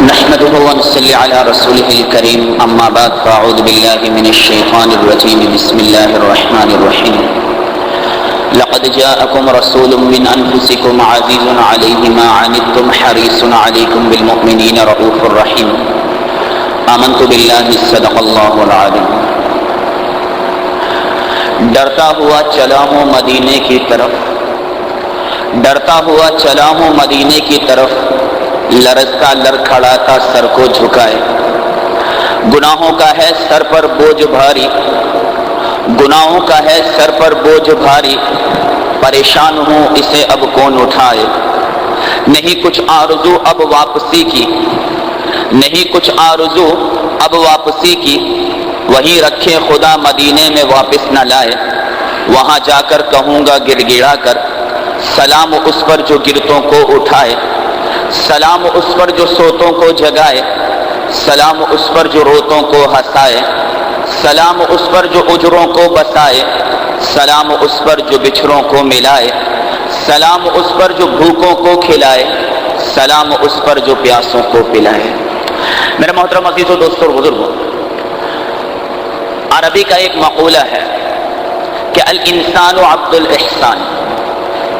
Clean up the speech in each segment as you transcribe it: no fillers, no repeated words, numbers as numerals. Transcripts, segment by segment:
نحمده ونصلي على رسوله الكريم أما بعد فأعوذ بالله من الشيطان الرجيم بسم الله الرحمن الرحيم لقد جاءكم رسول من أنفسكم عزيز عليه ما عنتم حريص عليكم بالمؤمنين رؤوف رحيم آمنت بالله صدق الله العظيم ڈرتا ہوا چلا ہوں مدینے کی طرف، ڈرتا ہوا چلا ہوں مدینے کی طرف، لرزتا لڑکھڑاتا سر کو جھکائے، گناہوں کا ہے سر پر بوجھ بھاری، گناہوں کا ہے سر پر بوجھ بھاری، پریشان ہوں اسے اب کون اٹھائے، نہیں کچھ آرزو اب واپسی کی، نہیں کچھ آرزو اب واپسی کی، وہیں رکھے خدا مدینے میں واپس نہ لائے، وہاں جا کر کہوں گا گڑ گڑا کر، سلام اس پر جو گرتوں کو اٹھائے، سلام اس پر جو سوتوں کو جگائے، سلام اس پر جو روتوں کو ہنسائے، سلام اس پر جو اجروں کو بسائے، سلام اس پر جو بچھڑوں کو ملائے، سلام اس پر جو بھوکوں کو کھلائے، سلام اس پر جو پیاسوں کو پلائے۔ میرے محترم عزیزو، دوستو اور بزرگوں، عربی کا ایک مقولہ ہے کہ الانسان عبد الاحسان،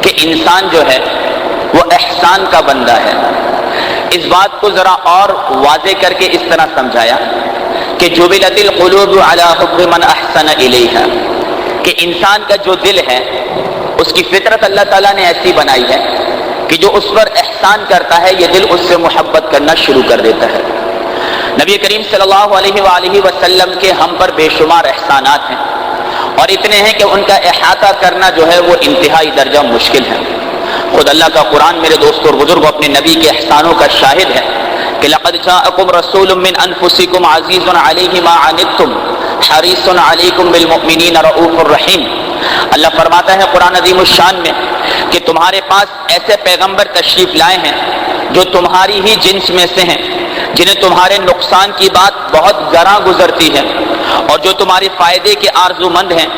کہ انسان جو ہے وہ احسان کا بندہ ہے۔ اس بات کو ذرا اور واضح کر کے اس طرح سمجھایا کہ جبلت القلوب علی حب من احسن الیہا، کہ انسان کا جو دل ہے اس کی فطرت اللہ تعالیٰ نے ایسی بنائی ہے کہ جو اس پر احسان کرتا ہے یہ دل اس سے محبت کرنا شروع کر دیتا ہے۔ نبی کریم صلی اللہ علیہ وآلہ وسلم کے ہم پر بے شمار احسانات ہیں، اور اتنے ہیں کہ ان کا احاطہ کرنا جو ہے وہ انتہائی درجہ مشکل ہے۔ خود اللہ کا قرآن میرے دوستوں اور بزرگوں اپنے نبی کے احسانوں کا شاہد ہے کہ لقد جاءکم رسول من انفسکم عزیز علیہ ما عنتم حریص علیکم بالمؤمنین رؤوف الرحیم۔ اللہ فرماتا ہے قرآن عظیم الشان میں کہ تمہارے پاس ایسے پیغمبر تشریف لائے ہیں جو تمہاری ہی جنس میں سے ہیں، جنہیں تمہارے نقصان کی بات بہت گراں گزرتی ہے، اور جو تمہارے فائدے کے آرزو مند ہیں،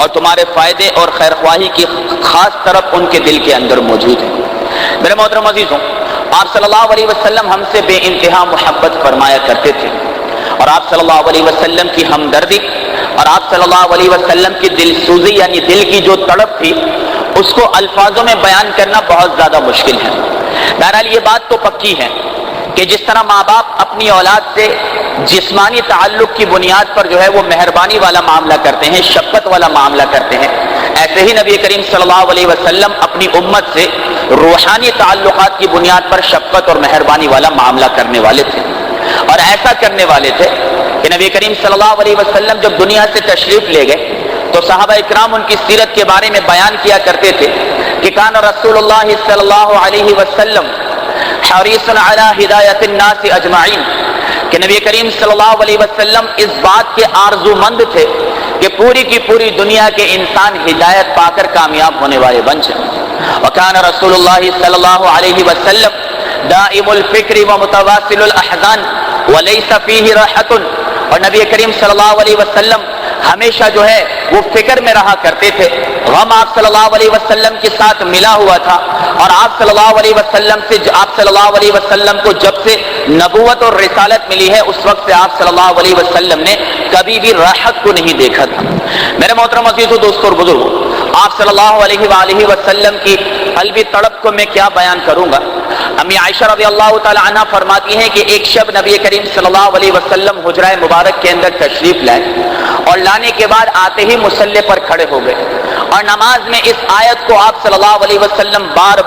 اور تمہارے فائدے اور خیرخواہی کی خاص طرف ان کے دل کے اندر موجود ہے۔ میرے محترم عزیزوں، آپ صلی اللہ علیہ وسلم ہم سے بے انتہا محبت فرمایا کرتے تھے، اور آپ صلی اللہ علیہ وسلم کی ہمدردی اور آپ صلی اللہ علیہ وسلم کی دل سوزی یعنی دل کی جو تڑپ تھی اس کو الفاظوں میں بیان کرنا بہت زیادہ مشکل ہے۔ بہرحال یہ بات تو پکی ہے کہ جس طرح ماں باپ اپنی اولاد سے جسمانی تعلق کی بنیاد پر جو ہے وہ مہربانی والا معاملہ کرتے ہیں، شفقت والا معاملہ کرتے ہیں، ایسے ہی نبی کریم صلی اللہ علیہ وسلم اپنی امت سے روحانی تعلقات کی بنیاد پر شفقت اور مہربانی والا معاملہ کرنے والے تھے، اور ایسا کرنے والے تھے کہ نبی کریم صلی اللہ علیہ وسلم جب دنیا سے تشریف لے گئے تو صحابہ اکرام ان کی سیرت کے بارے میں بیان کیا کرتے تھے کہ کان رسول اللہ صلی اللہ علیہ وسلم حریص علی ہدایت الناس اجمعین، کہ نبی کریم صلی اللہ علیہ وسلم اس بات کے آرزو مند تھے کہ پوری کی پوری دنیا کے انسان ہدایت پا کر کامیاب ہونے والے بن جائیں۔ وکان رسول اللہ صلی اللہ علیہ وسلم دائم الفکر ومتواصل الاحزان ولیس فیہ راحۃ، اور نبی کریم صلی اللہ علیہ وسلم ہمیشہ جو ہے وہ فکر میں رہا کرتے تھے، غم آپ صلی اللہ علیہ وسلم کے ساتھ ملا ہوا تھا، اور آپ صلی اللہ علیہ وسلم کو جب سے نبوت اور رسالت ملی ہے اس وقت سے آپ صلی اللہ علیہ وسلم نے کبھی بھی راحت کو نہیں دیکھا تھا۔ میرے محترم عزیزو، دوستو اور بزرگوں، آپ صلی اللہ علیہ وآلہ وسلم کی قلبی تڑپ کو میں کیا بیان کروں گا۔ امی عائشہ رضی اللہ تعالی عنہ فرماتی ہیں کہ ایک شب نبی کریم صلی اللہ علیہ وسلم حجرہ مبارک کے اندر تشریف لائے، اور لانے کے بعد آتے ہی مصلی پر کھڑے ہو گئے، اور نماز میں اس آیت کو آپ صلی اللہ علیہ وسلم بار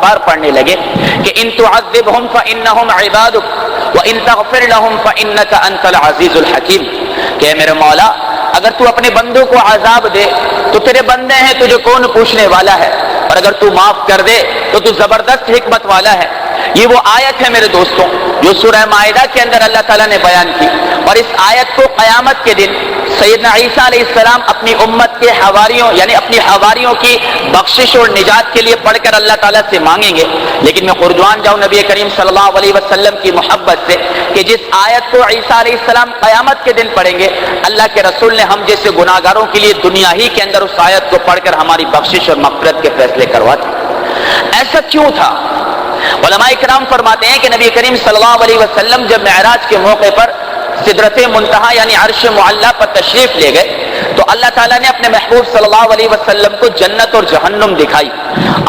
بار پڑھنے لگے کہ ان تعذبہم فانہم عبادک وان تغفر لہم فانک انت العزیز الحکیم، کہ میرے مولا اگر تو اپنے بندوں کو عذاب دے تو تیرے بندے ہیں، تجھے کون پوچھنے والا ہے، اور اگر تو معاف کر دے تو تو زبردست حکمت والا ہے۔ یہ وہ آیت ہے میرے دوستوں جو سورہ مائدہ کے اندر اللہ تعالیٰ نے بیان کی، اور اس آیت کو قیامت کے دن سیدنا عیسیٰ علیہ السلام اپنی امت کے حواریوں یعنی اپنی حواریوں کی بخشش اور نجات کے لیے پڑھ کر اللہ تعالیٰ سے مانگیں گے۔ لیکن میں قربان جاؤں نبی کریم صلی اللہ علیہ وسلم کی محبت سے کہ جس آیت کو عیسیٰ علیہ السلام قیامت کے دن پڑھیں گے، اللہ کے رسول نے ہم جیسے گناہگاروں کے لیے دنیا ہی کے اندر اس آیت کو پڑھ کر ہماری بخشش اور مغفرت کے فیصلے کروا دیے۔ ایسا کیوں تھا؟ علماء کرام فرماتے ہیں کہ نبی کریم صلی اللہ علیہ وسلم جب معراج کے موقع پر سدرۃ منتہا یعنی عرش معلیٰ پر تشریف لے گئے تو اللہ تعالیٰ نے اپنے محبوب صلی اللہ علیہ وسلم کو جنت اور جہنم دکھائی.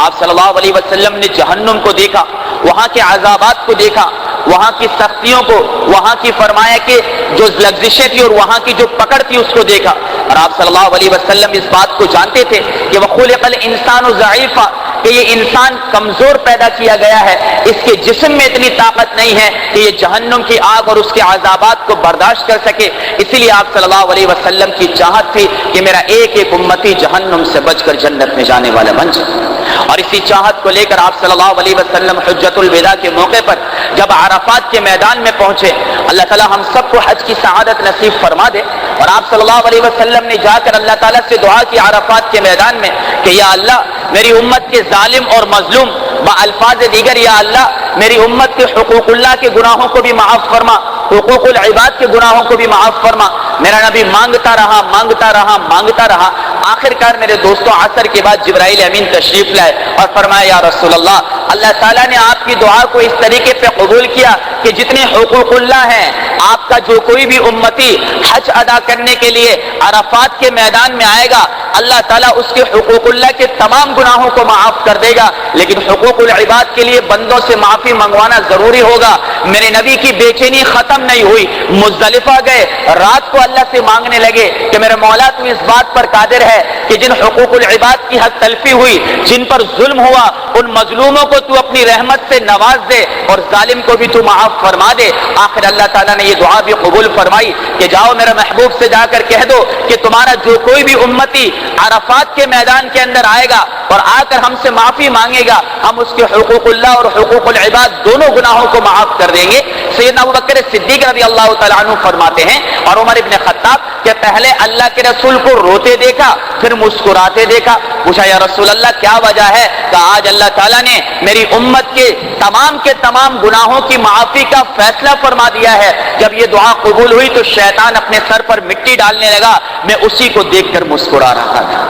آپ صلی اللہ علیہ وسلم نے جہنم کو دیکھا، وہاں کے عذابات کو دیکھا، وہاں کی سختیوں کو، وہاں کی فرمایا کہ جو لغزشیں تھی اور وہاں کی جو پکڑ تھی اس کو دیکھا. اور آپ صلی اللہ علیہ وسلم اس بات کو جانتے تھے کہ وَخُلِقَ الْإِنسَانُ ضَعِيفًا، کہ یہ انسان کمزور پیدا کیا گیا ہے، اس کے جسم میں اتنی طاقت نہیں ہے کہ یہ جہنم کی آگ اور اس کے عذابات کو برداشت کر سکے. اسی لیے آپ صلی اللہ علیہ وسلم کی چاہت تھی کہ میرا ایک ایک امتی جہنم سے بچ کر جنت میں جانے والا بن جائے. اور اسی چاہت کو لے کر آپ صلی اللہ علیہ وسلم حجۃ الوداع کے موقع پر جب عرفات کے میدان میں پہنچے، اللہ تعالیٰ ہم سب کو حج کی سعادت نصیب فرما دے. اور آپ صلی اللہ علیہ وسلم نے جا کر اللہ تعالیٰ سے دعا کی عرفات کے میدان میں کہ یا اللہ میری امت کے ظالم اور مظلوم، بالفاظ دیگر یا اللہ میری امت کے حقوق اللہ کے گناہوں کو بھی معاف فرما، حقوق العباد کے گناہوں کو بھی معاف فرما. میرا نبی مانگتا رہا مانگتا رہا مانگتا رہا. آخر کار میرے دوستوں عصر کے بعد جبرائیل امین تشریف لائے اور فرمایا یا رسول اللہ، اللہ تعالیٰ نے آپ کی دعا کو اس طریقے پہ قبول کیا کہ جتنے حقوق اللہ ہیں آپ کا جو کوئی بھی امتی حج ادا کرنے کے لیے عرفات کے میدان میں آئے گا، اللہ تعالیٰ اس کے حقوق اللہ کے تمام گناہوں کو معاف کر دے گا. لیکن حقوق العباد کے لیے بندوں سے معافی منگوانا ضروری ہوگا. میرے نبی کی بے چینی ختم نہیں ہوئی. مزدلفہ گئے، رات کو اللہ سے مانگنے لگے کہ میرے مولا تو اس بات پر قادر ہے کہ جن حقوق العباد کی حق تلفی ہوئی، جن پر ظلم ہوا، ان مظلوموں کو تو اپنی رحمت سے نواز دے اور ظالم کو بھی تو معاف فرما دے. آخر اللہ تعالیٰ نے یہ دعا بھی قبول فرمائی کہ جاؤ میرے محبوب سے جا کر کہہ دو کہ تمہارا جو کوئی بھی امتی عرفات کے میدان کے اندر آئے گا اور آ کر ہم سے معافی مانگے گا، ہم اس کے حقوق اللہ اور حقوق العباد دونوں گناہوں کو معاف کر دیں گے. سیدنا ابوبکر صدیق رضی اللہ تعالیٰ عنہ فرماتے ہیں اور عمر ابن خطاب کہ پہلے اللہ کے رسول کو روتے دیکھا پھر مسکراتے دیکھا. پوچھا یا رسول اللہ کیا وجہ ہے؟ کہ آج اللہ تعالیٰ نے میری امت کے تمام گناہوں کی معافی کا فیصلہ فرما دیا ہے. جب یہ دعا قبول ہوئی تو شیطان اپنے سر پر مٹی ڈالنے لگا، میں اسی کو دیکھ کر مسکرا رہا تھا.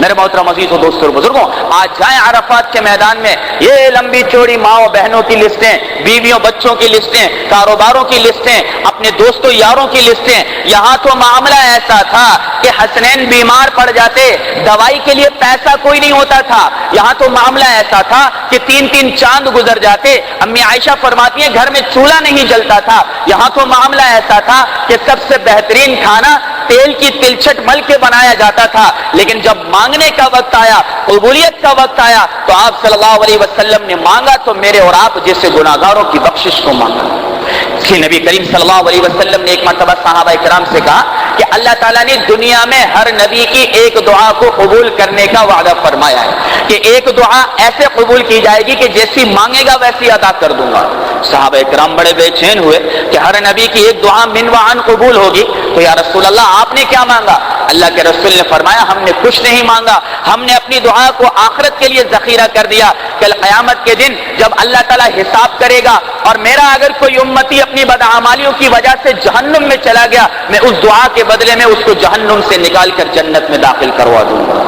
میرے محترم عزیز و دوستوں اور بزرگوں، آج جائیں عرفات کے میدان میں، یہ لمبی چوڑی ماؤں بہنوں کی لسٹیں، بیویوں بچوں کی لسٹیں، کاروباروں کی لسٹیں، اپنے دوستوں یاروں کی لسٹیں. یہاں تو معاملہ ایسا تھا کہ حسنین بیمار پڑ جاتے، دوائی کے لیے پیسہ کوئی نہیں ہوتا تھا. یہاں تو معاملہ ایسا تھا کہ 3 چاند گزر جاتے. امی عائشہ فرماتی ہیں گھر میں چولہا نہیں جلتا تھا. یہاں تو معاملہ ایسا تھا کہ سب سے بہترین کھانا تیل کی تلچھٹ مل کے بنایا جاتا تھا. لیکن جب مانگنے کا وقت آیا، قبولیت کا وقت آیا، تو آپ صلی اللہ علیہ وسلم نے مانگا تو میرے اور آپ جیسے گناہگاروں کی بخشش کو مانگا. نبی کریم صلی اللہ علیہ وسلم نے ایک مرتبہ صحابہ کرام سے کہا کہ اللہ تعالیٰ نے دنیا میں ہر نبی کی ایک دعا کو قبول کرنے کا وعدہ فرمایا ہے کہ ایک دعا ایسے قبول کی جائے گی کہ جیسی مانگے گا ویسی ادا کر دوں گا. صحابہ کرام بڑے بے چین ہوئے کہ ہر نبی کی ایک دعا من وعن قبول ہوگی. تو یا رسول اللہ آپ نے کیا مانگا؟ اللہ کے رسول نے فرمایا ہم نے کچھ نہیں مانگا، ہم نے اپنی دعا کو آخرت کے لیے ذخیرہ کر دیا. کل قیامت کے دن جب اللہ تعالیٰ حساب کرے گا اور میرا اگر کوئی امتی اپنی بدعمالیوں کی وجہ سے جہنم میں چلا گیا، میں اس دعا کے بدلے میں اس کو جہنم سے نکال کر جنت میں داخل کروا دوں گا.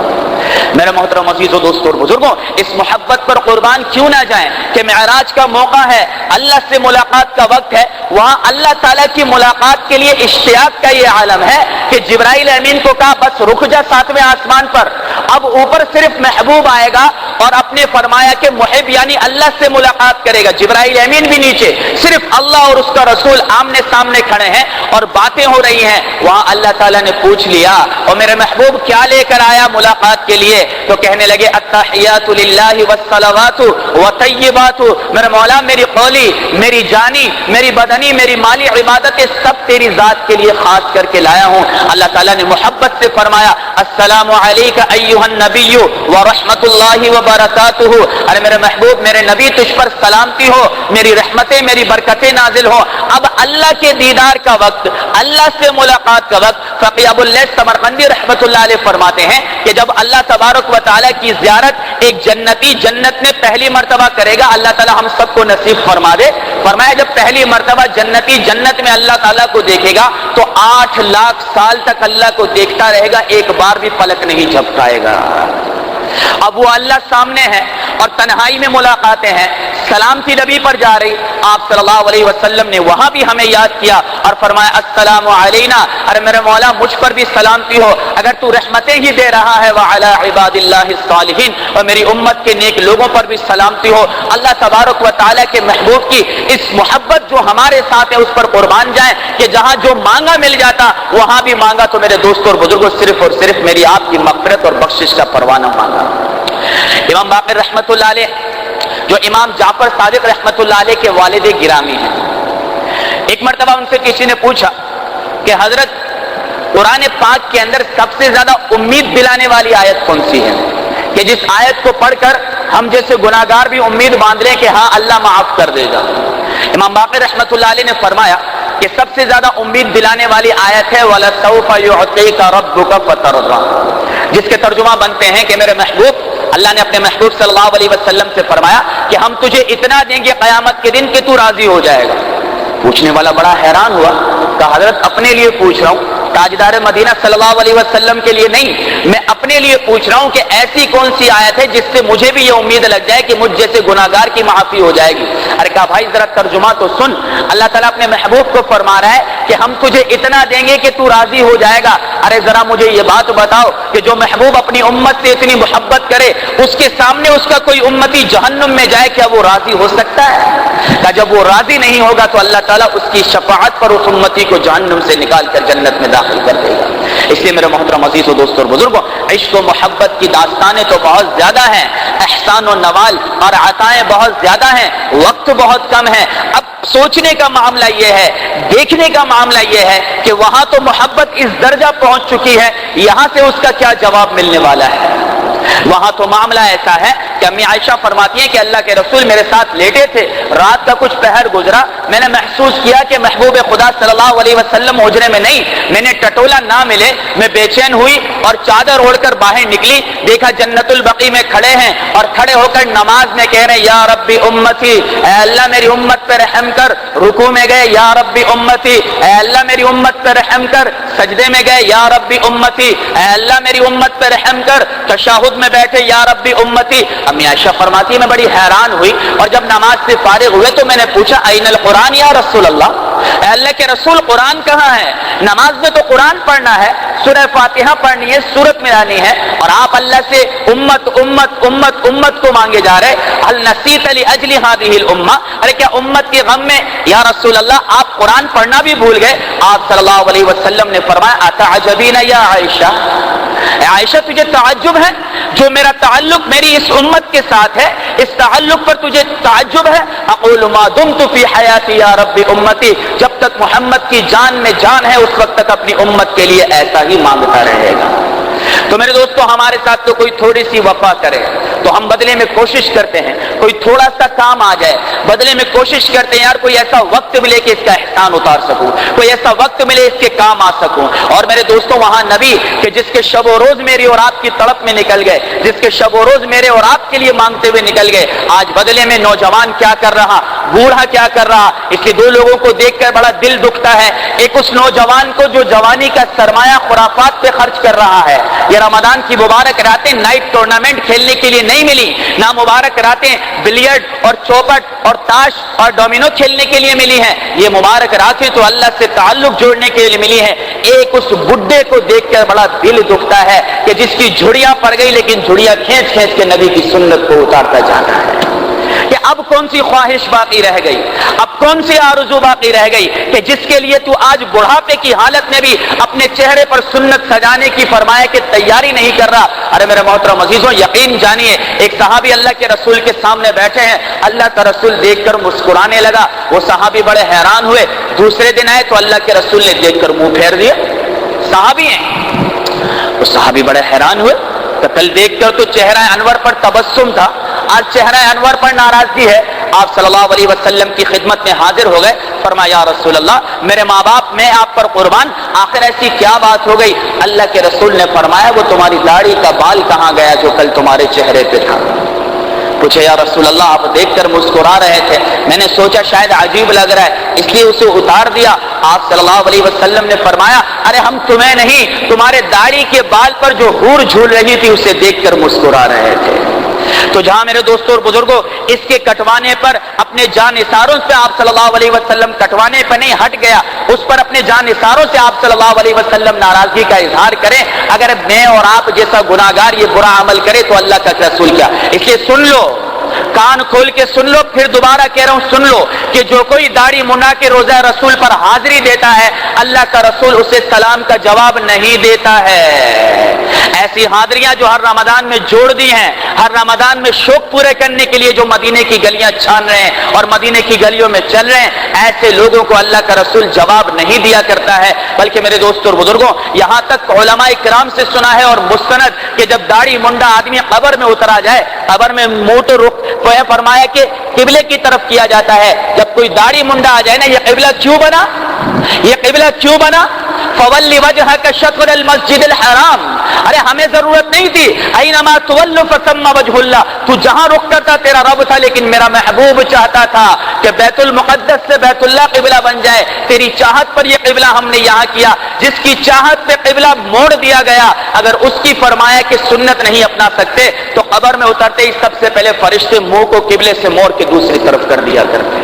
میرے محترم عزیزوں دوستوں اور بزرگوں، اس محبت پر قربان کیوں نہ جائیں کہ معراج کا موقع ہے، اللہ سے ملاقات کا وقت ہے. وہاں اللہ تعالیٰ کی ملاقات کے لیے اشتیاق کا یہ عالم ہے کہ جبرائیل امین کو کہا بس رک جا 7ویں آسمان پر. اب اوپر صرف محبوب آئے گا اور اپنے فرمایا کہ محب یعنی اللہ سے ملاقات کرے گا. جبرائیل امین بھی نیچے، صرف اللہ اور اس کا رسول آمنے سامنے کھڑے ہیں اور باتیں ہو رہی ہیں. وہاں اللہ تعالیٰ نے پوچھ لیا اور میرے محبوب کیا لے کر آیا ملاقات کے لیے؟ تو کہنے لگے التحیات للہ والصلوات وطیبات. میرے مولا میری قولی، میری جانی، میری بدنی، میری مالی عبادتیں سب تیری ذات کے لیے خاص کر کے لایا ہوں. اللہ تعالیٰ نے محبت سے فرمایا السلام علیک ایھا النبی ورحمۃ اللہ وبرکاتہ. ارے میرے محبوب میرے نبی تجھ پر سلامتی ہو، میری رحمتیں میری برکتیں نازل ہو. اب اللہ کے دیدار کا وقت، اللہ سے ملاقات کا وقت. فقیہ ابو اللیث سمرقندی رحمۃ اللہ علیہ فرماتے ہیں کہ جب اللہ تبارک و تعالیٰ کی زیارت ایک جنتی جنت میں پہلی مرتبہ کرے گا، اللہ تعالیٰ ہم سب کو نصیب فرما دے. فرمایا جب پہلی مرتبہ جنتی جنت میں اللہ تعالیٰ کو دیکھے گا تو 8 لاکھ سال تک اللہ کو دیکھتا رہے گا، ایک بار بھی پلک نہیں جھپکائے گا. اب وہ اللہ سامنے ہے اور تنہائی میں ملاقاتیں ہیں. سلامتی نبی پر جا رہی، آپ صلی اللہ علیہ وسلم نے وہاں بھی ہمیں یاد کیا اور فرمایا السلام علینا، ارے میرے مولا مجھ پر بھی سلامتی ہو، اگر تو رحمتیں ہی دے رہا ہے وعلی عباد اللہ الصالحین، اور میری امت کے نیک لوگوں پر بھی سلامتی ہو۔ اللہ تبارک و تعالیٰ کے محبوب کی اس محبت جو ہمارے ساتھ ہے اس پر قربان جائیں کہ جہاں جو مانگا مل جاتا وہاں بھی مانگا تو میرے دوستوں اور بزرگوں صرف اور صرف میری آپ کی مغفرت اور بخشش کا پروانہ مانگا۔ امام باقر رحمت اللہ علیہ جو امام جعفر صادق رحمت اللہ علیہ کے والد گرامی ہیں، ایک مرتبہ ان سے کسی نے پوچھا کہ حضرت قرآن پاک کے اندر سب سے زیادہ امید دلانے والی آیت کون سی ہے کہ جس آیت کو پڑھ کر ہم جیسے گناہگار بھی امید باندھ لیں کہ ہاں اللہ معاف کر دے گا؟ امام باقر رحمت اللہ علیہ نے فرمایا کہ سب سے زیادہ امید دلانے والی آیت ہے وَلَسَوْفَ يُعْطِيكَ رَبُّكَ فَتَرْضَىٰ، جس کے ترجمہ بنتے ہیں کہ میرے محبوب، اللہ نے اپنے محبوب صلی اللہ علیہ وسلم سے فرمایا کہ ہم تجھے اتنا دیں گے قیامت کے دن کہ تو راضی ہو جائے گا۔ پوچھنے والا بڑا حیران ہوا، کہا حضرت اپنے لیے پوچھ رہا ہوں، تاجدار مدینہ صلی اللہ علیہ وسلم کے لیے نہیں، میں اپنے لیے پوچھ رہا ہوں کہ ایسی کون سی آیت ہے جس سے مجھے بھی یہ امید لگ جائے کہ مجھ جیسے گناہگار کی معافی ہو جائے گی؟ ارے کہا بھائی ذرا ترجمہ تو سن، اللہ تعالیٰ اپنے محبوب کو فرما رہا ہے کہ ہم تجھے اتنا دیں گے کہ تو راضی ہو جائے گا۔ ارے ذرا مجھے یہ بات بتاؤ کہ جو محبوب اپنی امت سے اتنی محبت کرے اس کے سامنے اس کا کوئی امتی جہنم میں جائے کیا وہ راضی ہو سکتا ہے؟ کہ جب وہ راضی نہیں ہوگا تو اللہ تعالیٰ اس کی شفاعت پر اس امتی کو جہنم سے نکال کر جنت میں داخل کر دے گا۔ اس لیے میرے محترم عزیز و دوستوں اور بزرگوں، عشق و محبت کی داستانیں تو بہت زیادہ ہیں، احسان و نوال اور عطائیں بہت زیادہ ہیں، وقت بہت کم ہے۔ اب سوچنے کا معاملہ یہ ہے، دیکھنے کا معاملہ یہ ہے کہ وہاں تو محبت اس درجہ پہنچ چکی ہے، یہاں سے اس کا کیا جواب ملنے والا ہے؟ وہاں تو معاملہ ایسا ہے کہ امی عائشہ فرماتی ہیں کہ اللہ کے رسول میرے ساتھ لیٹے تھے، رات کا کچھ پہر گزرا، میں نے محسوس کیا کہ محبوب خدا صلی اللہ علیہ وسلم حجرے میں نہیں، میں نے ٹٹولا نہ ملے، میں بے چین ہوئی اور چادر اوڑھ کر باہر نکلی، دیکھا جنت البقیع میں کھڑے ہیں اور کھڑے ہو کر نماز میں کہہ رہے ہیں یا ربی امتی، اے اللہ میری امت پہ رحم کر، رکوع میں گئے یا ربی امتی، اے اللہ میری امت پہ رحم کر، سجدے میں گئے یا ربی امتی، اے اللہ میری امت پہ رحم کر، تشہد میں بیٹھے یا ربی امتی۔ امی عائشہ فرماتی ہے میں بڑی حیران ہوئی اور جب نماز سے فارغ ہوئے تو میں نے پوچھا این القرآن یا رسول اللہ، اے اللہ کے رسول قرآن کہاں ہے؟ نماز میں تو قرآن پڑھنا ہے، سورہ فاتحہ پڑھنی ہے، سورت میں آنی ہے، اور آپ اللہ سے امت امت امت امت کو مانگے جا رہے، هل نسیت لاجل هذه الامه، ارے کیا امت کے غم میں یا رسول اللہ آپ قرآن پڑھنا بھی بھول گئے؟ آپ صلی اللہ علیہ وسلم نے فرمایا اتعجبین یا عائشہ، اے عائشہ تجھے تعجب ہے جو میرا تعلق میری اس امت کے ساتھ ہے، اس تعلق پر تجھے تعجب ہے؟ اقول ما دمت فی حیاتی یا رب امتی، جب تک محمد کی جان میں جان ہے اس وقت تک اپنی امت کے لیے ایسا ہی مانگتا رہے گا۔ تو میرے دوستو ہمارے ساتھ تو کوئی تھوڑی سی وفا کرے تو ہم بدلے میں کوشش کرتے ہیں کوئی تھوڑا سا کام آ جائے، بدلے میں کوشش کرتے ہیں یار کوئی ایسا وقت ملے کہ اس کا احسان اتار سکوں، کوئی ایسا وقت ملے اس کے کام آ سکوں۔ اور میرے دوستوں وہاں نبی کہ جس کے شب و روز میری اور آپ کی تڑپ میں نکل گئے، جس کے شب و روز میرے اور آپ کے لیے مانگتے ہوئے نکل گئے، آج بدلے میں نوجوان کیا کر رہا، بوڑھا کیا کر رہا، اس لیے دو لوگوں کو دیکھ کر بڑا دل دکھتا ہے۔ ایک اس نوجوان کو جو جوانی کا سرمایہ خرافات پہ خرچ کر رہا ہے، یہ رمضان کی مبارک راتیں نائٹ ٹورنامنٹ کھیلنے کے لیے نہیں ملی، نہ مبارک راتیں بلیئرڈ اور چوپٹ اور تاش اور ڈومینو کھیلنے کے لیے ملی ہیں، یہ مبارک راتیں تو اللہ سے تعلق جوڑنے کے لیے ملی ہیں۔ ایک اس بڈھے کو دیکھ کر بڑا دل دکھتا ہے کہ جس کی جھڑیاں پڑ گئی لیکن جھڑیاں کھینچ کھینچ کے نبی کی سنت کو اتارتا جاتا ہے کہ اب کون سی خواہش باقی رہ گئی، اب کون سی آرزو باقی رہ گئی کہ جس کے لیے تو آج بڑھاپے کی حالت میں بھی اپنے چہرے پر سنت سجانے کی فرمائے کہ تیاری نہیں کر رہا۔ ارے میرے محترم عزیزوں یقین جانیے ایک صحابی اللہ کے رسول کے سامنے بیٹھے ہیں، اللہ کا رسول دیکھ کر مسکرانے لگا، وہ صحابی بڑے حیران ہوئے، دوسرے دن آئے تو اللہ کے رسول نے دیکھ کر منہ پھیر دیا، صحابی ہیں، وہ صحابی بڑے حیران ہوئے، تو کل دیکھ کر تو چہرہ انور پر تبسم تھا، آج چہرہ انور پر ناراضگی ہے۔ آپ صلی اللہ علیہ وسلم کی خدمت میں حاضر ہو گئے، فرمایا یا رسول اللہ میرے ماں باپ میں آپ پر قربان، آخر ایسی کیا بات ہو گئی؟ اللہ کے رسول نے فرمایا وہ تمہاری داڑھی کا بال کہاں گیا جو کل تمہارے چہرے پہ تھا؟ پوچھے یا رسول اللہ آپ دیکھ کر مسکرا رہے تھے، میں نے سوچا شاید عجیب لگ رہا ہے اس لیے اسے اتار دیا۔ آپ صلی اللہ علیہ وسلم نے فرمایا ارے ہم تمہیں نہیں، تمہارے داڑھی کے بال پر جو حور جھول رہی تھی اسے دیکھ کر مسکرا رہے تھے۔ تو جہاں میرے دوستوں اور بزرگوں اس کے کٹوانے پر اپنے جان نثاروں سے آپ صلی اللہ علیہ وسلم کٹوانے پر نہیں ہٹ گیا، اس پر اپنے جان نثاروں سے آپ صلی اللہ علیہ وسلم ناراضگی کا اظہار کریں، اگر میں اور آپ جیسا گناہگار یہ برا عمل کرے تو اللہ کا رسول کیا۔ اس لیے سن لو، کان کھول کے سن لو، پھر دوبارہ کہہ رہا ہوں سن لو کہ جو کوئی داڑھی منڈا کے روزہ رسول پر حاضری دیتا ہے اللہ کا رسول اسے سلام کا جواب نہیں دیتا ہے۔ ایسی حاضریاں جو ہر رمضان میں جوڑ دی ہیں، ہر رمضان میں شوق پورے کرنے کے لیے جو مدینے کی گلیاں چھان رہے ہیں اور مدینے کی گلیوں میں چل رہے ہیں، ایسے لوگوں کو اللہ کا رسول جواب نہیں دیا کرتا ہے۔ بلکہ میرے دوستوں اور بزرگوں یہاں تک علماء کرام سے سنا ہے اور مستند کہ جب داڑھی منڈا آدمی قبر میں اترا جائے، قبر میں منہ تو رخ تو ہے فرمایا کہ قبلے کی طرف کیا جاتا ہے۔ جب کوئی داڑھی منڈا آ جائے نا، یہ قبلہ کیوں بنا؟ یہ قبلہ کیوں بنا؟ فَوَلِّ وَجْهَكَ شَطْرَ الْمَسْجِدِ الْحَرَامِ، ارے ہمیں ضرورت نہیں تھی، اَيْنَمَا تُوَلُّ فَثَمَّ وَجْهُ اللَّهِ، تو جہاں رخ کرتا تیرا رب تھا، لیکن میرا محبوب چاہتا تھا کہ بیت المقدس سے بیت اللہ قبلہ بن جائے، تیری چاہت پر یہ قبلہ ہم نے یہاں کیا۔ جس کی چاہت پہ قبلہ موڑ دیا گیا، اگر اس کی فرمایا کہ سنت نہیں اپنا سکتے تو قبر میں اترتے ہی سب سے پہلے فرشتے منہ کو قبلے سے موڑ کے دوسری طرف کر دیا کرتے۔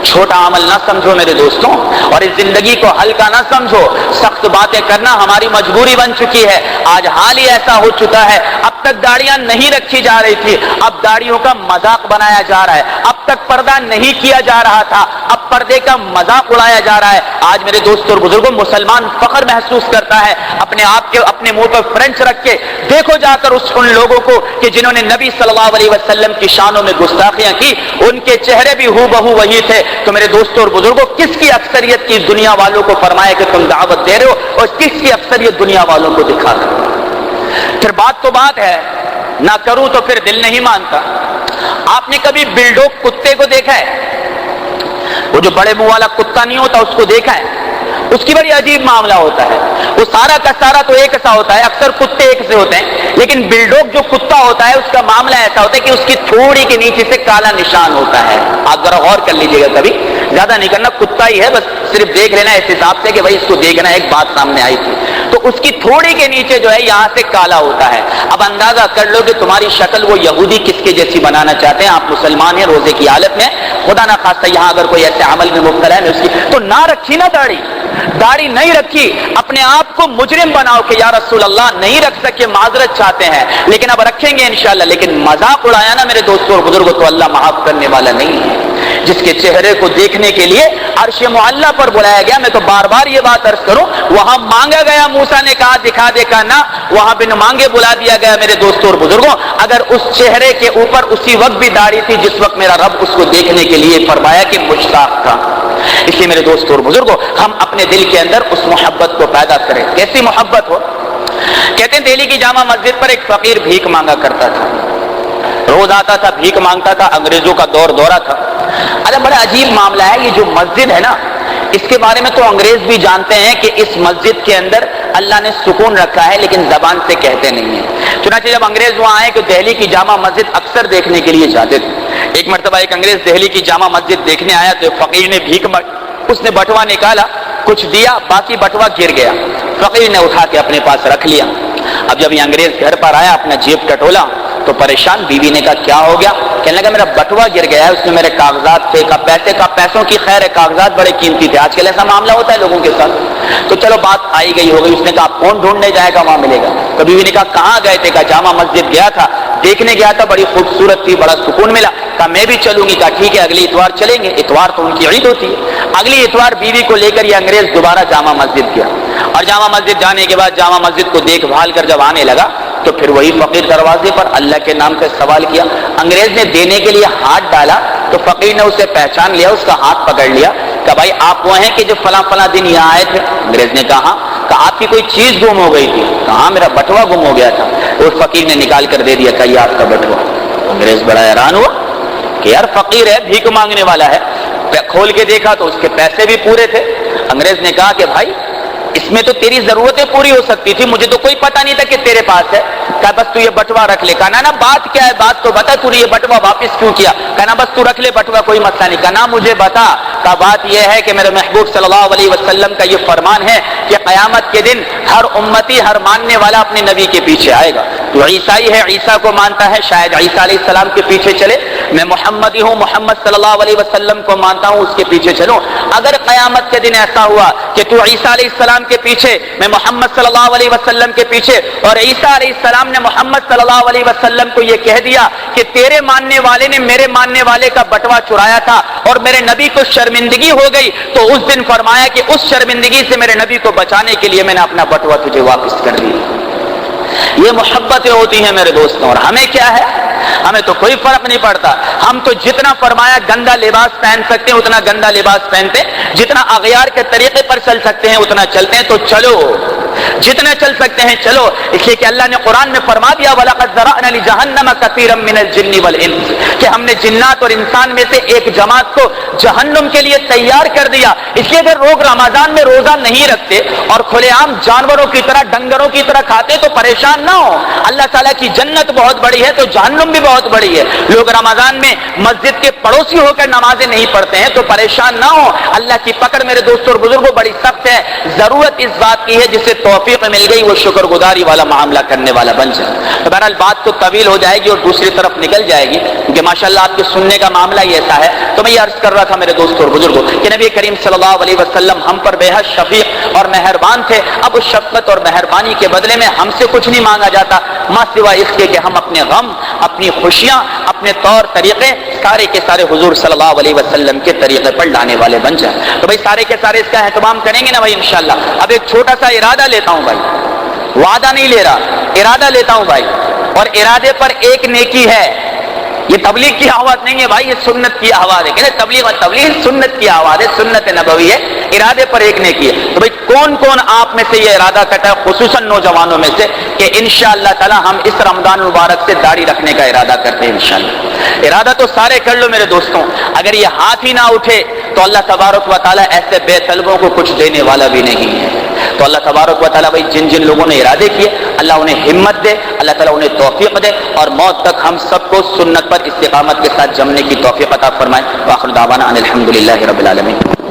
چھوٹا عمل نہ سمجھو میرے دوستوں، اور اس زندگی کو ہلکا نہ سمجھو۔ سخت باتیں کرنا ہماری مجبوری بن چکی ہے، آج حال ہی ایسا ہو چکا ہے۔ اب تک داڑیاں نہیں رکھی جا رہی تھی، اب داڑیوں کا مذاق بنایا جا رہا ہے۔ اب تک پردہ نہیں کیا جا رہا تھا، اب پردے کا مذاق اڑایا جا رہا ہے۔ آج میرے دوستوں اور بزرگوں مسلمان فخر محسوس کرتا ہے اپنے آپ کے اپنے منہ پر فرینچ رکھ کے۔ دیکھو جا کر ان لوگوں کو کہ جنہوں نے نبی صلی اللہ علیہ وسلم کی شانوں میں گستاخیاں کی، ان کے چہرے بھی ہو بہو وہی تھے۔ تو میرے دوستوں اور بزرگوں کس کی اکثریت کی دنیا والوں کو فرمایا کہ تم دعوت دے رہے ہو، اور کس کی اکثریت دنیا والوں کو دکھا رہے ہو؟ پھر بات تو بات ہے، نہ کروں تو پھر دل نہیں مانتا۔ آپ نے کبھی بلڈوگ کتے کو دیکھا ہے؟ وہ جو بڑے منہ والا کتا نہیں ہوتا اس کو دیکھا ہے؟ اس کی بڑی عجیب معاملہ ہوتا ہے، وہ سارا کا سارا تو ایک سا ہوتا ہے، اکثر کتے ایک سے ہوتے ہیں، لیکن بلڈوگ جو کتا ہوتا ہے اس کا معاملہ ایسا ہوتا ہے کہ اس کی تھوڑی کے نیچے سے کالا نشان ہوتا ہے۔ آپ ذرا غور کر لیجیے گا، کبھی زیادہ نہیں کرنا، کتا ہی ہے بس صرف دیکھ لینا اس حساب سے کہ بھائی اس کو دیکھنا، ایک بات سامنے آئی تھی تو اس کی تھوڑی کے نیچے جو ہے یہاں سے کالا ہوتا ہے۔ اب اندازہ کر لو کہ تمہاری شکل وہ یہودی کس کے جیسی بنانا چاہتے ہیں، آپ مسلمان ہیں روزے کی حالت میں، خدا نہ خواستہ یہاں اگر کوئی ایسے عمل میں مبتلا ہے اس کی تو نہ رکھی نا داڑھی نہیں رکھی، اپنے آپ کو مجرم بناؤ کہ یا رسول اللہ نہیں رکھ سکے، معذرت چاہتے ہیں لیکن اب رکھیں گے انشاءاللہ۔ لیکن مذاق اڑایا نا میرے دوستوں اور بزرگوں تو اللہ معاف کرنے والا نہیں ہے۔ جس کے چہرے کو دیکھنے کے لیے عرش معلیٰ پر بلایا گیا، میں تو بار بار یہ بات عرض کروں، وہاں مانگا گیا، موسیٰ نے کہا دکھا دے کا نہ، وہاں بن مانگے بلا دیا گیا میرے دوستوں اور بزرگوں۔ اگر اس چہرے کے اوپر اسی وقت بھی داڑھی تھی جس وقت میرا رب اس کو دیکھنے کے لیے فرمایا کہ مشتاق تھا۔ اس لیے میرے دوستوں اور بزرگوں ہم اپنے دل کے اندر اس محبت کو پیدا کریں۔ کیسی محبت ہو؟ کہتے ہیں دہلی کی جامع مسجد پر ایک فقیر بھیک مانگا کرتا تھا، روز آتا تھا بھیک مانگتا تھا، انگریزوں کا دورہ تھا۔ ارے بڑا عجیب معاملہ ہے، یہ جو مسجد ہے نا اس کے بارے میں تو انگریز بھی جانتے ہیں کہ اس مسجد کے اندر اللہ نے سکون رکھا ہے، لیکن زبان سے کہتے نہیں ہیں۔ چنانچہ جب انگریز وہاں آئے کہ دہلی کی جامع مسجد اکثر دیکھنے کے لیے جاتے تھے، ایک مرتبہ ایک انگریز دہلی کی جامع مسجد دیکھنے آیا تو فقیر نے بھیک اس نے بٹوا نکالا، کچھ دیا، باقی بٹوا گر گیا، فقیر نے اٹھا کے اپنے پاس رکھ لیا۔ اب جب یہ انگریز گھر پر آیا اپنا جیب ٹٹولا تو پریشان، بیوی نے کہا کیا ہو گیا؟ کہنے لگا میرا بٹوا گر گیا ہے، اس نے میرے کاغذات پھینکا، پیسوں کی خیر ہے، کاغذات بڑے قیمتی تھے، آج کل ایسا معاملہ ہوتا ہے لوگوں کے ساتھ۔ تو چلو بات آئی گئی ہو گئی، اس نے کہا کون ڈھونڈنے جائے گا وہاں ملے گا۔ تو بیوی نے کہا کہاں گئے تھے؟ کہا جامع مسجد گیا تھا، دیکھنے گیا تھا، بڑی خوبصورت تھی، بڑا سکون ملا۔ کہا میں بھی چلوں گی۔ کہا ٹھیک ہے اگلی اتوار چلیں گے، اتوار تو ان کی عید ہوتی ہے۔ اگلی اتوار بیوی کو لے کر یہ انگریز دوبارہ جامع مسجد گیا، اور جامع مسجد جانے کے بعد جامع مسجد کو دیکھ بھال کر جب آنے لگا تو پھر وہی فقیر دروازے پر اللہ کے نام سے سوال کیا۔ انگریز نے دینے کے لیے ہاتھ ڈالا تو فقیر نے اسے پہچان لیا، اس کا ہاتھ پکڑ لیا، کہ بھائی آپ وہ ہیں کہ جو فلاں دن یہاں آئے تھے؟ انگریز نے کہا ہاں۔ کہا آپ کی کوئی چیز گم ہو گئی تھی؟ کہا میرا بٹوا گم ہو گیا تھا۔ اور فقیر نے نکال کر دے دیا، کہ یہ آپ کا بٹوا۔ انگریز بڑا حیران ہوا کہ یار فقیر ہے، بھیک مانگنے والا ہے، کھول کے دیکھا تو اس کے پیسے بھی پورے تھے۔ انگریز نے کہا کہ بھائی اس میں تو تیری ضرورتیں پوری ہو سکتی تھی، مجھے تو کوئی پتہ نہیں تھا کہ تیرے پاس ہے۔ کہا بس تو یہ بٹوا رکھ لے۔ کہا نا بات کیا ہے، بات تو بتا، تو نے یہ بٹوا واپس کیوں کیا؟ کہا نا بس تو رکھ لے بٹوا، کوئی مسئلہ نہیں۔ کہا نا مجھے بتا۔ کہا بات یہ ہے کہ میرے محبوب صلی اللہ علیہ وسلم کا یہ فرمان ہے کہ قیامت کے دن ہر امتی، ہر ماننے والا اپنے نبی کے پیچھے آئے گا، تو عیسائی ہے، عیسیٰ کو مانتا ہے، شاید عیسیٰ علیہ السلام کے پیچھے چلے. میں محمدی ہوں، محمد صلی اللہ علیہ وسلم کو مانتا ہوں، اس کے پیچھے چلوں. اگر قیامت کے دن ایسا ہوا کہ تو عیسیٰ علیہ السلام کے پیچھے، میں محمد صلی اللہ علیہ وسلم کے پیچھے، اور عیسیٰ علیہ السلام نے محمد صلی اللہ علیہ وسلم کو یہ کہہ دیا کہ تیرے ماننے والے نے میرے ماننے والے کا بٹوا چرایا تھا اور میرے نبی کو شرمندگی ہو گئی، تو اس دن فرمایا کہ اس شرمندگی سے میرے نبی کو بچانے کے لیے میں نے اپنا بٹوا تجھے واپس کر دیا. یہ محبتیں ہوتی ہیں میرے دوستوں. اور ہمیں کیا ہے؟ ہمیں تو کوئی فرق نہیں پڑتا. ہم تو جتنا فرمایا گندا لباس پہن سکتے ہیں اتنا گندا لباس پہنتے ہیں، جتنا اغیار کے طریقے پر چل سکتے ہیں اتنا چلتے ہیں. تو چلو، جتنا چل سکتے ہیں چلو، اس لیے کہ اللہ نے قرآن میں فرما دیا وَلَقَدْ ذَرَأْنَا لِجَهَنَّمَ كَثِيرًا مِنَ الْجِنِّ وَالْإِنسِ، کہ ہم نے جنات اور انسان میں سے ایک جماعت کو جہنم کے لیے تیار کر دیا. اس لیے اگر لوگ رمضان میں روزہ نہیں رکھتے اور کھلے عام جانوروں کی طرح ڈنگروں کی طرح کھاتے تو پریشان نہ ہو. اللہ تعالیٰ کی جنت بہت بڑی ہے تو جہنم بھی بہت بڑی ہے. لوگ رمضان میں مسجد کے پڑوسی ہو کر نمازیں نہیں پڑھتے ہیں تو پریشان نہ ہو. اللہ کی پکڑ میرے دوستوں اور بزرگوں بڑی سخت ہے. ضرورت اس بات کی ہے جسے توفیق مل گئی وہ شکر گزاری والا معاملہ کرنے والا بن جائے. تو بہرحال بات تو طویل ہو جائے گی اور دوسری طرف نکل جائے گی کیونکہ ماشاءاللہ آپ کے سننے کا معاملہ ہی ایسا ہے. تو میں یہ عرض کر رہا تھا میرے دوستوں اور بزرگوں کہ نبی کریم صلی اللہ علیہ وسلم ہم پر بے حد شفیق اور مہربان تھے. اب اس شفقت اور مہربانی کے بدلے میں ہم سے کچھ نہیں مانگا جاتا ما سوا اس کے کہ ہم اپنے غم، اپنی خوشیاں، اپنے طور طریقے سارے کے سارے حضور صلی اللہ علیہ وسلم کے طریقے پر لانے والے بن جائیں. تو بھائی سارے کے سارے اس کا اہتمام کریں گے نا بھائی انشاءاللہ. اب ایک چھوٹا سا ارادہ لیتا ہوں بھائی، وعدہ نہیں لے رہا، ارادہ لیتا ہوں بھائی. اور ارادے پر ایک نیکی ہے. یہ تبلیغ کی آواز نہیں ہے بھائی، یہ سنت کی آواز ہے. کہتے تبلیغ سنت کی آواز ہے، سنت نبوی ہے. ارادے پر ایک نیکی ہے. تو بھائی کون کون آپ میں سے یہ ارادہ کرتا ہے، خصوصاً نوجوانوں میں سے، کہ انشاءاللہ تعالی ہم اس رمضان المبارک سے داڑھی رکھنے کا ارادہ کرتے ہیں انشاءاللہ. ارادہ تو سارے کر لو میرے دوستوں. اگر یہ ہاتھ ہی نہ اٹھے تو اللہ تبارک و تعالی ایسے بے طلبوں کو کچھ دینے والا بھی نہیں ہے. تو اللہ تبارک و تعالی بھائی جن جن لوگوں نے ارادے کیے اللہ انہیں ہمت دے، اللہ تعالیٰ انہیں توفیق دے اور موت تک ہم سب کو سنت پر استقامت کے ساتھ جمنے کی توفیق عطا فرمائے. وآخر دعوانا ان الحمدللہ رب العالمین.